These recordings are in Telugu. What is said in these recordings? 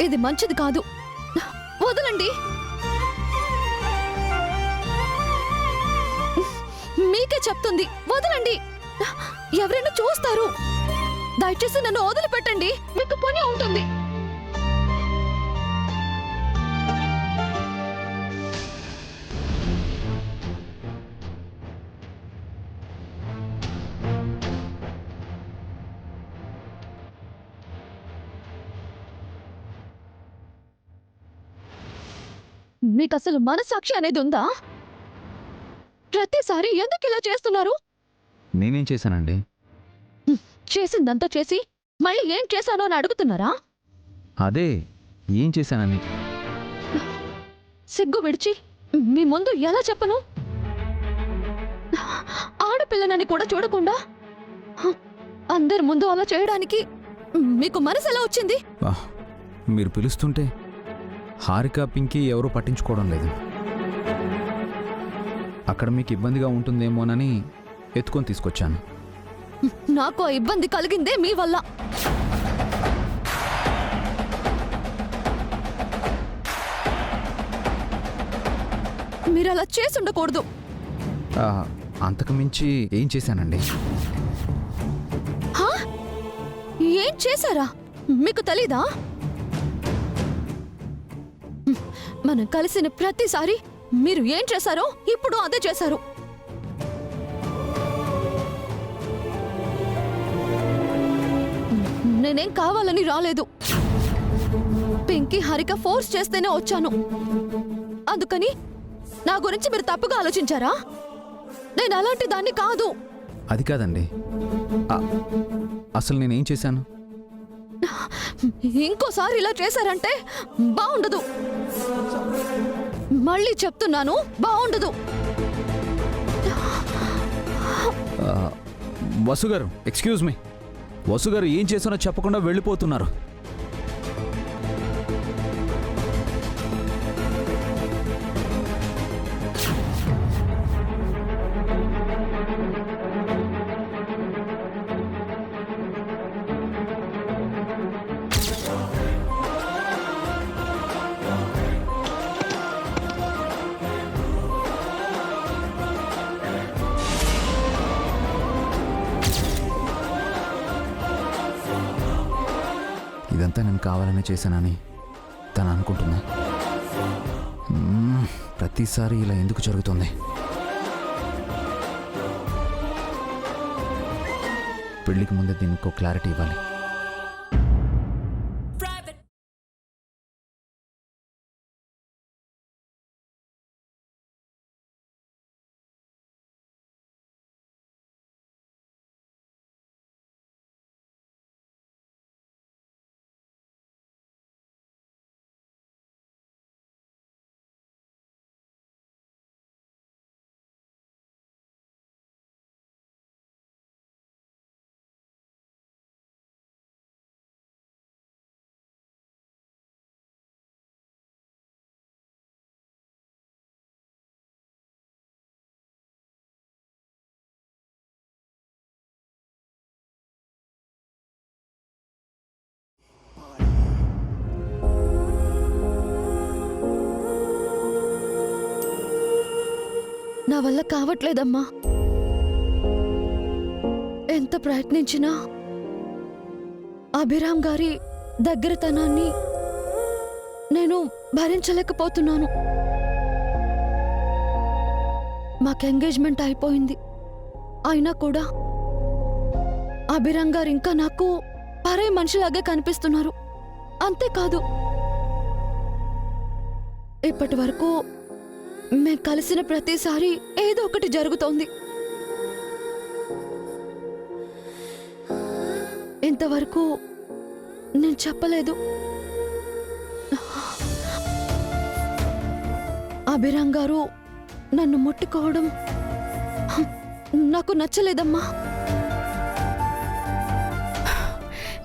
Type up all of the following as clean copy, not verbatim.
ఇది మంచిది కాదు. వదలండి. మీకే చెప్తుంది, వదలండి. ఎవరైనా చూస్తారు. దయచేసి నన్ను వదిలిపెట్టండి. మీకు పని ఉంటుంది. మీకు అసలు మనసాక్షి అనేది ఉందా? ప్రతిసారి ఎందుకు ఇలా చేస్తున్నారు? నేనేం చేశానండి? చేసిందంతా చేసి మళ్ళీ ఏం చేశానో అని అడుగుతున్నారా? అదే ఏం చేశానని. సిగ్గు విడిచి మీ ముందు ఎలా చెప్పను? ఆడపిల్లనని కూడా చూడకుండా అందరి ముందు అలా చేయడానికి మీకు మనసు ఎలా వచ్చింది? మీరు పిలుస్తుంటే హారిక, పింకీ ఎవరూ పట్టించుకోవడం లేదు. అక్కడ మీకు ఇబ్బందిగా ఉంటుందేమోనని ఎత్తుకొని తీసుకొచ్చాను. నాకు ఆ ఇబ్బంది కలిగిందే మీ వల్ల. మీరు అలా చేసి ఉండకూడదు. అంతకు మించి ఏం చేశానండి? ఏం చేశారా? మీకు తెలీదా? మనం కలిసిన ప్రతిసారి మీరు ఏం చేశారో ఇప్పుడు అదే చేశారు. నేనేం కావాలని రాలేదు. పింకీ, హారిక ఫోర్స్ చేస్తేనే వచ్చాను. అందుకని నా గురించి మీరు తప్పుగా ఆలోచించారా? నేను అలాంటి దాన్ని కాదు. అది కాదండి, అసలు నేనేం చేశాను? ఇంకోసారి ఇలా చేశారంటే బాగుండదు. మళ్ళీ చెప్తున్నాను, బాగుండదు. వసుగారు, ఎక్స్క్యూజ్ మీ. వసుగారు ఏం చేశానో చెప్పకుండా వెళ్ళిపోతున్నారు. ఇదంతా నేను కావాలనే చేశానని తను అనుకుంటున్నా. ప్రతిసారి ఇలా ఎందుకు జరుగుతుంది? పెళ్లికి ముందే దీనికి క్లారిటీ ఇవ్వాలి. నా వల్ల కావట్లేదమ్మా. ఎంత ప్రయత్నించినా అభిరామ్ గారి దగ్గరతనాన్ని నేను భరించలేకపోతున్నాను. మాకు ఎంగేజ్మెంట్ అయిపోయింది. అయినా కూడా అభిరామ్ గారు ఇంకా నాకు పరే మనిషిలాగే కనిపిస్తున్నారు. అంతేకాదు, ఇప్పటి వరకు మేం కలిసిన ప్రతిసారి ఏదో ఒకటి జరుగుతోంది. ఇంతవరకు నేను చెప్పలేదు. అభిరామ్ గారు నన్ను ముట్టుకోవడం నాకు నచ్చలేదమ్మా.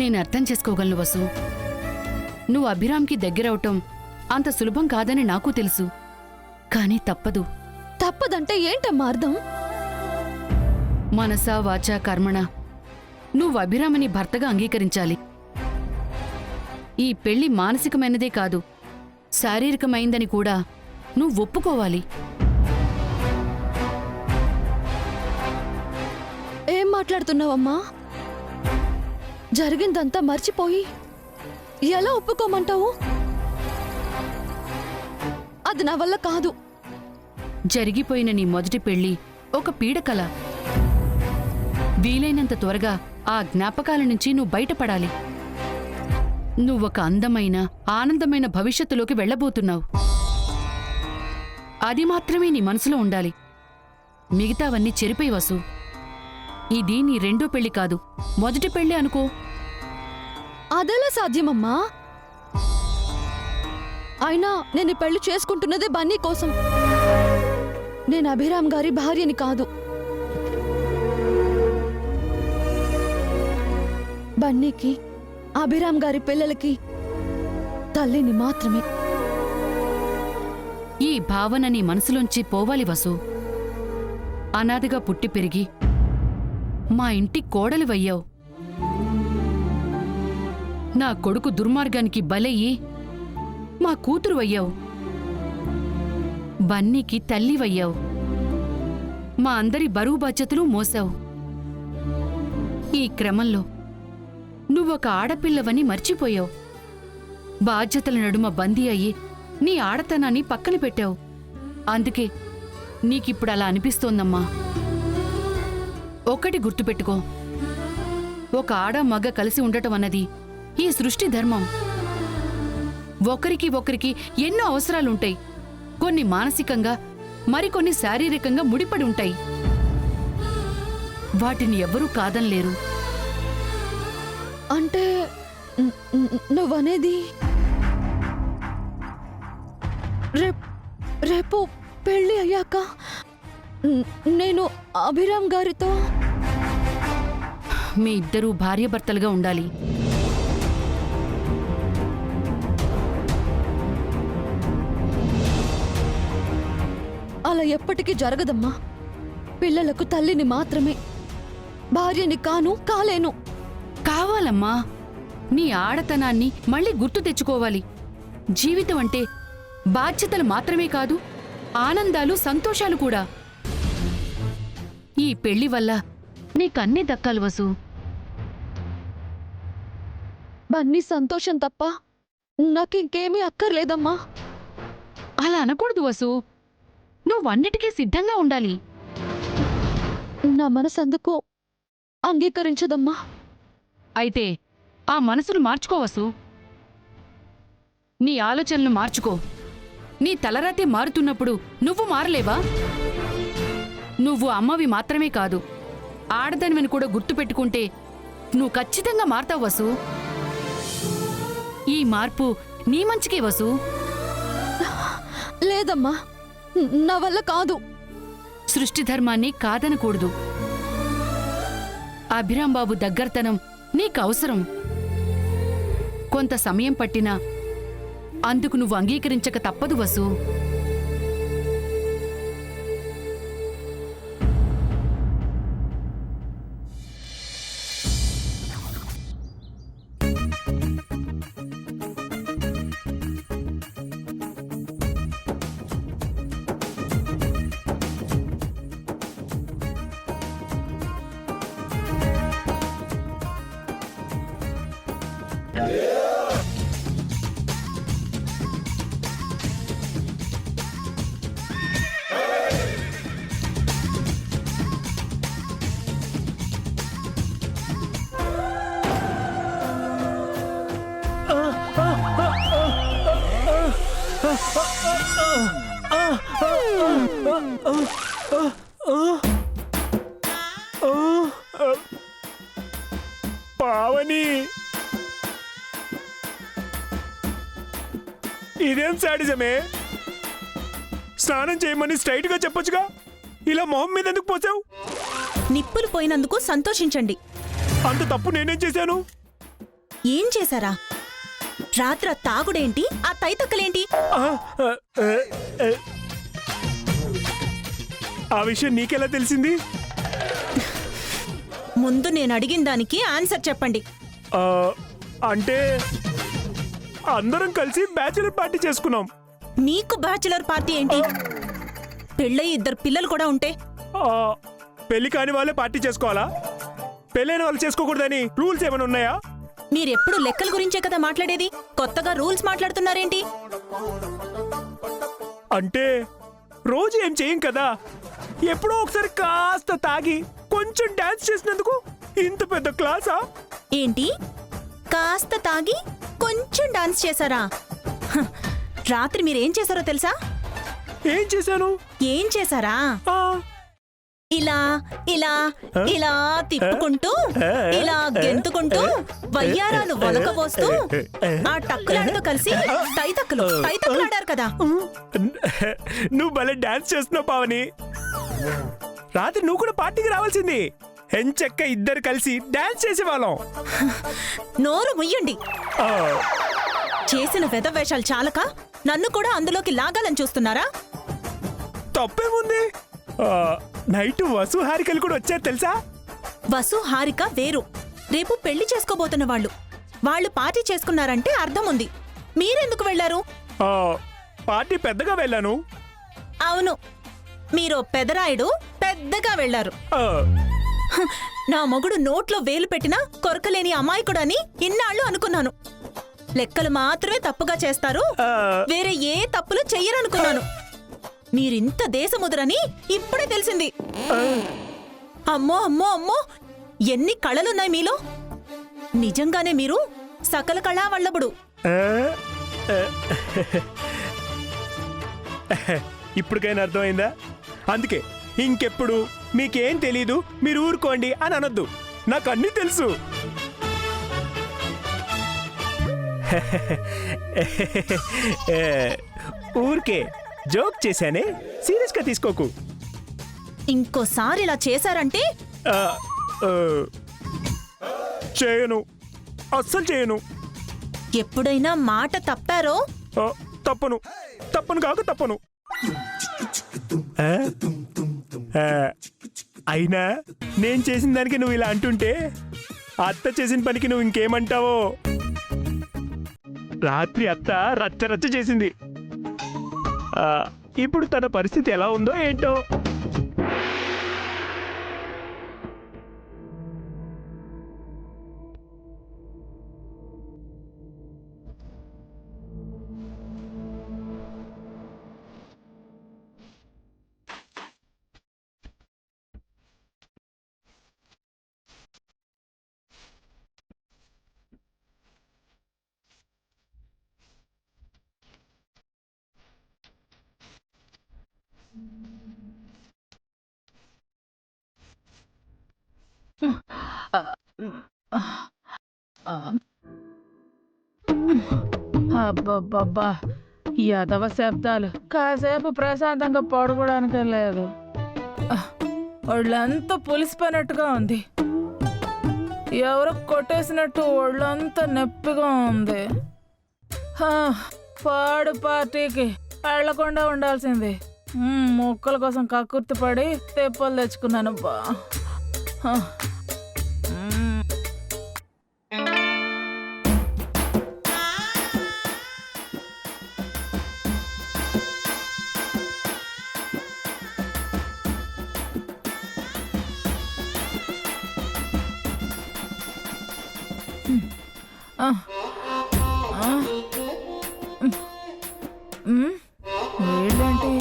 నేను అర్థం చేసుకోగలను వసు. నువ్వు అభిరామ్కి దగ్గరవటం అంత సులభం కాదని నాకు తెలుసు. కానీ తప్పదు. తప్పదంటే ఏంటమ్మా అర్థం? మనసా వాచా కర్మణ నువ్వు అభిరామని భర్తగా అంగీకరించాలి. ఈ పెళ్లి మానసికమైనదే కాదు, శారీరకమైందని కూడా నువ్వు ఒప్పుకోవాలి. ఏం మాట్లాడుతున్నావమ్మా? జరిగిందంతా మర్చిపోయి ఎలా ఒప్పుకోమంటావు? అది నా వల్ల కాదు. జరిగిపోయిన నీ మొదటి పెళ్లి ఒక పీడకల. వీలైనంత త్వరగా ఆ జ్ఞాపకాల నుంచి నువ్వు బయటపడాలి. నువ్వొక అందమైన ఆనందమైన భవిష్యత్తులోకి వెళ్ళబోతున్నావు. అది మాత్రమే నీ మనసులో ఉండాలి. మిగతావన్నీ చెరిపోయి వసు. ఇది నీ రెండో పెళ్లి కాదు, మొదటి పెళ్లి అనుకో. అదెలా సాధ్యమమ్మా? అయినా నేను ఈ పెళ్లి చేసుకుంటున్నదే బన్నీ కోసం. నేను అభిరామ్ గారి భార్యని కాదు. బన్నీకి, అభిరామ్ గారి పిల్లలకి తల్లిని మాత్రమే. ఈ భావన నీ మనసులోంచి పోవాలి వసు. అనాథగా పుట్టి పెరిగి మా ఇంటి కోడలివయ్యావు. నా కొడుకు దుర్మార్గానికి బలయ్యి మా కూతురువయ్యావు. బన్నీకి తల్లివయ్యావు. మా అందరి బరువు బాధ్యతలు మోసావు. ఈ క్రమంలో నువ్వొక ఆడపిల్లవని మర్చిపోయావు. బాధ్యతల నడుమ బందీ అయ్యి నీ ఆడతనాన్ని పక్కన పెట్టావు. అందుకే నీకిప్పుడు అలా అనిపిస్తోందమ్మా. ఒకటి గుర్తుపెట్టుకో, ఒక ఆడ మగ కలిసి ఉండటం అన్నది ఈ సృష్టి ధర్మం. ఒకరికి ఒకరికి ఎన్నో అవసరాలుంటాయి. కొన్ని మానసికంగా, మరికొన్ని శారీరకంగా ముడిపడి ఉంటాయి. వాటిని ఎవ్వరూ కాదనలేరు. అంటే నువ్వనేది రేపు పెళ్లి అయ్యాక నేను అభిరామ్ గారితో మీ ఇద్దరూ భార్యాభర్తలుగా ఉండాలి. అలా ఎప్పటికీ జరగదమ్మా. పిల్లలకు తల్లిని మాత్రమే, భార్యని కాలేను. కావాలమ్మా. నీ ఆడతనాన్ని మళ్ళీ గుర్తు తెచ్చుకోవాలి. జీవితం అంటే బాధ్యతలు మాత్రమే కాదు, ఆనందాలు, సంతోషాలు కూడా. ఈ పెళ్లి వల్ల నీకన్నీ దక్కాలి వసు. బన్నీ సంతోషం తప్ప నాకింకేమీ అక్కర్లేదమ్మా. అలా అనకూడదు వసు. నువ్వన్నిటికీ సిద్ధంగా ఉండాలి. నా మనసు అందుకు అంగీకరించదమ్మా. అయితే ఆ మనసును మార్చుకోవసు. నీ ఆలోచనలు మార్చుకో. నీ తలరాతే మారుతున్నప్పుడు నువ్వు మారలేవా? నువ్వు అమ్మవి మాత్రమే కాదు, ఆడదానివని కూడా గుర్తుపెట్టుకుంటే నువ్వు ఖచ్చితంగా మారతావు వసు. ఈ మార్పు నీ మంచికే వసు. లేదమ్మా, నా వల్ల కాదు. సృష్టి ధర్మాన్ని కాదనకూడదు. అభిరామ్ బాబు దగ్గరతనం నీకు అవసరం. కొంత సమయం పట్టినా అందుకు నువ్వు అంగీకరించక తప్పదు వసు. పావని, ఇదేం శాడిజమే? స్నానం చేయమని స్ట్రైట్ గా చెప్పొచ్చుగా. ఇలా మొహం మీద ఎందుకు పోసావు? నిప్పులు పోయినందుకు సంతోషించండి. అంత తప్పు నేనేం చేశాను? ఏం చేశారా? రాత్ర తాగుడేంటి, ఆ తైతక్కలేంటి? ఆ విషయం నీకెలా తెలిసింది? ముందు నేను అడిగిన దానికి ఆన్సర్ చెప్పండి. అంటే అందరం కలిసి బ్యాచులర్ పార్టీ చేసుకున్నాం. మీకు బ్యాచులర్ పార్టీ ఏంటి? పెళ్ళయి 2 పిల్లలు కూడా ఉంటే ఆ, పెళ్లి కాని వాళ్ళే పార్టీ చేసుకోవాలా? పెళ్ళైన వాళ్ళు చేసుకోకూడదని రూల్స్ ఏమైనా ఉన్నాయా? మీరెప్పుడు లెక్కల గురించే కదా మాట్లాడేది, కొత్తగా రూల్స్ మాట్లాడుతున్నారేంటి? అంటే రోజు ఏం చేయం కదా, ఎప్పుడో ఒకసారి కాస్త తాగి కొంచెం డాన్స్ చేసినందుకు ఇంత పెద్ద క్లాసా? ఏంటి, కాస్త తాగి కొంచెం డాన్స్ చేశారా? హ, రాత్రి మీరేం చేశారో తెలుసా? ఏం చేశాను? ఏం చేశారా? ఆ, ఇలా ఇలా ఇలా తిప్పుకుంటూ ఇలా గెంతుకుంటూ వయ్యారాలు వలకబోస్తూ ఆ టక్కులాడుతూ కలిసి తైతక్కులాడారు కదా. నువ్వు భలే డాన్స్ చేస్తున్నావు పావని. రాత్రి నువ్వు కూడా పార్టీకి రావాల్సింది. ఎంచక్క ఇద్దరు కలిసి డాన్స్ చేసేవాళ్ళం. నోరు ముయ్యండి. ఆ, చేసిన వెధవేషాలు చాలక నన్ను కూడా అందులోకి లాగాలని చూస్తున్నారా? తప్పేముంది? ఆ, నైట్ వసు హారికలు కూడా వచ్చారు తెలుసా? వసు హారిక వేరు, రేపు పెళ్లి చేసుకోబోతున్న వాళ్ళు పార్టీ చేసుకున్నారంటే అర్థం ఉంది. మీరెందుకు వెళ్లారు? ఆ, పార్టీ పెద్దగా వెళ్ళాను. అవును, మీరు పెదరాయుడు పెద్దగా వెళ్లారు. ఆ, హ, నా మొగుడు నోట్లో వేలు పెట్టినా కొరకలేని అమాయకుడని ఇన్నాళ్ళు అనుకున్నాను. లెక్కలు మాత్రమే తప్పుగా చేస్తారు, ఆ, వేరే ఏ తప్పులు చెయ్యరనుకున్నాను. మీరింత దేశముదురని ఇప్పుడే తెలిసింది. అమ్మో అమ్మో అమ్మో, ఎన్ని కళలున్నాయి మీలో. నిజంగానే మీరు సకల కళా వల్లభుడు. ఆ, ఇప్పటికైనా అర్థమైందా? అందుకే ఇంకెప్పుడు మీకేం తెలీదు, మీరు ఊరుకోండి అని అనొద్దు. నాకు అన్నీ తెలుసు. ఊరికే జోక్ చేశానే, సీరియస్గా తీసుకోకు. ఇంకోసారి ఇలా చేశారంటే ఆ, ఆ, చేయను, అస్సలు చేయను. ఎప్పుడైనా మాట తప్పారో ఆ, తప్పను తప్పను కాక తప్పను. ఆ? ఆ, అయినా నేను చేసిన దానికి నువ్వు ఇలా అంటుంటే అత్త చేసిన పనికి నువ్వు ఇంకేమంటావో. రాత్రి అత్త రచ్చ రచ్చ చేసింది. ఆ, ఇప్పుడు తన పరిస్థితి ఎలా ఉందో ఏంటో. అబ్బబ్బబ్బా, యదవ శబ్దాలు. కాసేపు ప్రశాంతంగా పడుకోవడానికి లేదు. ఒళ్ళంతా పులిసిపోయినట్టుగా ఉంది. ఎవరు కొట్టేసినట్టు ఒళ్ళంతా నొప్పిగా ఉంది. పాడు పార్టీకి వెళ్ళకుండా ఉండాల్సింది. మొక్కల కోసం కక్కుర్తి పడి తెప్పలు తెచ్చుకున్నాను బా. వీళ్ళేంటి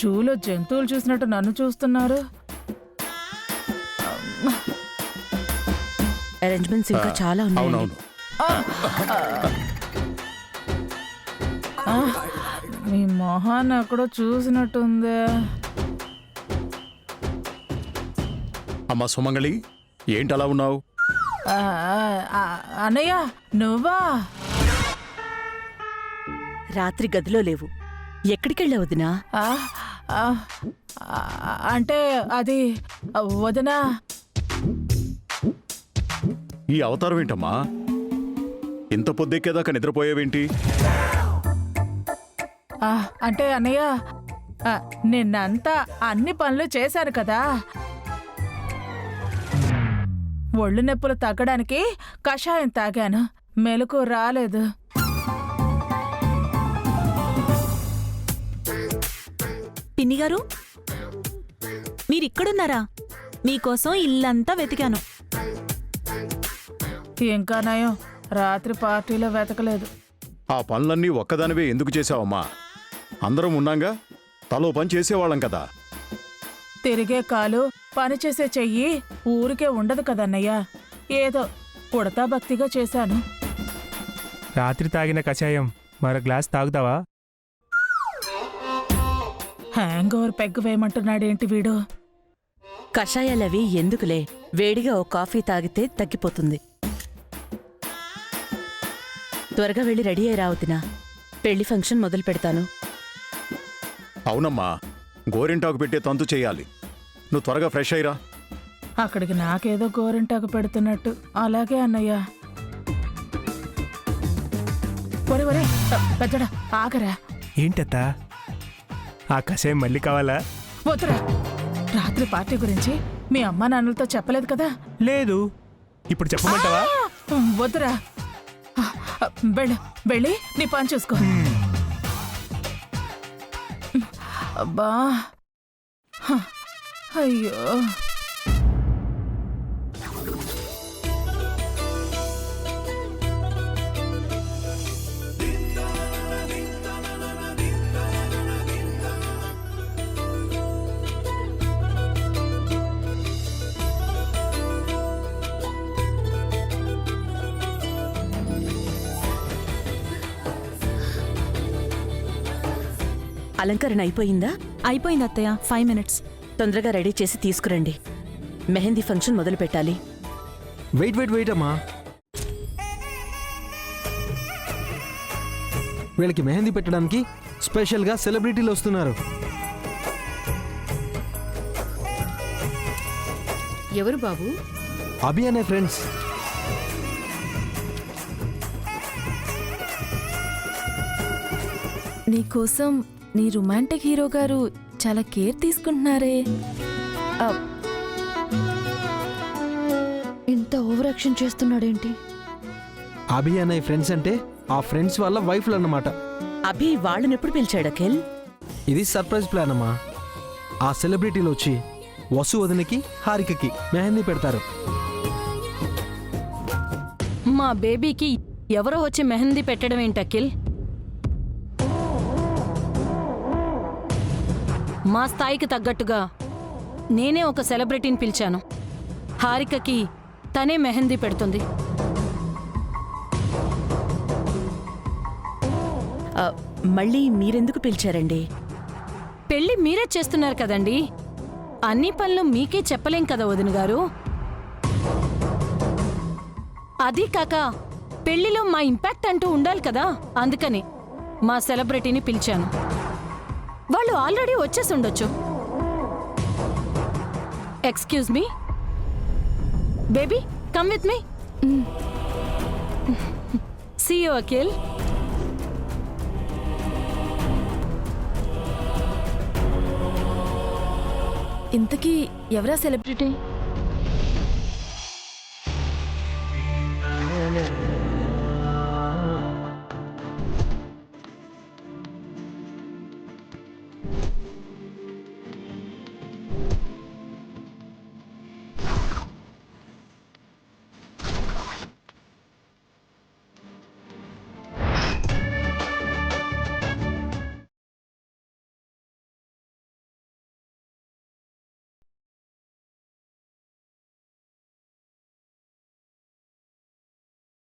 జూలో జంతువులు చూసినట్టు నన్ను చూస్తున్నారు? అరేంజ్మెంట్స్ ఇంకా చాలా ఉన్నాయి. అవునవును. మీ మొహాన్ని ఎక్కడో చూసినట్టుందే. అమ్మా సుమంగళి, ఏంటి అలా ఉన్నావు? అన్నయ్య నువ్వా? రాత్రి గదిలో లేవు, ఎక్కడికెళ్ళావు వదినా? అంటే అది వదినా. ఈ అవతారం ఏంటమ్మా? ఇంత పొద్దెక్కేదాకా నిద్రపోయావేంటి? అంటే అన్నయ్య, నిన్నంతా అన్ని పనులు చేశాను కదా. ఒళ్ళు నొప్పులు తగ్గడానికి కషాయం తాగాను, మెలకు రాలేదు. పిన్నిగారు మీరిక్కడున్నారా? మీకోసం ఇల్లంతా వెతికాను. ఇంకా నయం, రాత్రి పార్టీలో వెతకలేదు. ఆ పనులన్నీ ఒక్కదానివే ఎందుకు చేశావమ్మా? అందరం ఉన్నాంగా, తలో పని చేసేవాళ్ళం కదా. తిరిగే కాలు, పనిచేసే చెయ్యి ఊరికే ఉండదు కదన్నయ్య. ఏదో ఉడతా భక్తిగా చేశాను. రాత్రి తాగిన కషాయం మరో గ్లాస్ తాగుతావా? హ్యాంగ్ ఓవర్ పెగ్గు వేయమంటున్నాడేంటి వీడు? కషాయాలవి ఎందుకులే, వేడిగా ఓ కాఫీ తాగితే తగ్గిపోతుంది. త్వరగా వెళ్ళి రెడీ అయి రావుతినా, పెళ్లి ఫంక్షన్ మొదలు పెడతాను. అవునమ్మా, గోరింటాకు పెట్టే తంతు చేయాలి. నువ్వు త్వరగా ఫ్రెష్ అయ్యిరా. అక్కడికి నాకేదో గోరింటాకు పెడుతున్నట్టు. అలాగే అన్నయ్య. ఒరే ఒరే పెద్దడా, ఆగరా. ఏంటత్తా, ఆ కషాయం మళ్ళీ కావాలా? వద్దురా. రాత్రి పార్టీ గురించి మీ అమ్మా నాన్నలతో చెప్పలేదు కదా? లేదు. ఇప్పుడు చెప్పమంటావా? వద్దురా. వెళ్ళి నీ పని చూసుకో. అబ్బా, అయ్యో. అలంకరణ అయిపోయిందా? అయిపోయింది అత్తయ్య, 5 minutes. తొందరగా రెడీ చేసి తీసుకురండి. మెహందీ ఫంక్షన్ మొదలు పెట్టాలి. వెయిట్ అమ్మా. వీళ్ళకి మెహందీ పెట్టడానికి స్పెషల్గా సెలబ్రిటీలు వస్తున్నారు. ఎవరు బాబు? అభి అనే ఫ్రెండ్స్. నీకోసం నీ రొమాంటిక్ హీరో గారు చాలా కేర్ తీసుకుంటున్నారే. ఇంత ఓవర్ యాక్షన్ చేస్తున్నాడేంటి? అభి అనే ఫ్రెండ్స్ అంటే ఆ ఫ్రెండ్స్ వాళ్ళ వైఫ్లు అన్నమాట. అభి వాళ్ళనెప్పుడు పిలిచాడు అఖిల్? ఇది సర్ప్రైజ్ ప్లాన్ అమ్మా. ఆ సెలబ్రిటీలు వచ్చి వసు వదినకి హారికకి మెహందీ పెడతారు. మా బేబీకి ఎవరో వచ్చి మెహందీ పెట్టడం ఏంటి అఖిల్? మా స్థాయికి తగ్గట్టుగా నేనే ఒక సెలబ్రిటీని పిలిచాను. హారికకి తనే మెహందీ పెడుతుంది. మళ్ళీ మీరెందుకు పిలిచారండి? పెళ్లి మీరే చేస్తున్నారు కదండి, అన్ని పనులు మీకే చెప్పలేం కదా వదిన గారు. అదీ కాక పెళ్లిలో మా ఇంపాక్ట్ అంటూ ఉండాలి కదా, అందుకని మా సెలబ్రిటీని పిలిచాను. వాళ్ళు ఆల్రెడీ వచ్చేసి ఉండొచ్చు. Excuse me baby, come with me. See you Akhil. ఇంతకీ ఎవరా సెలబ్రిటీ?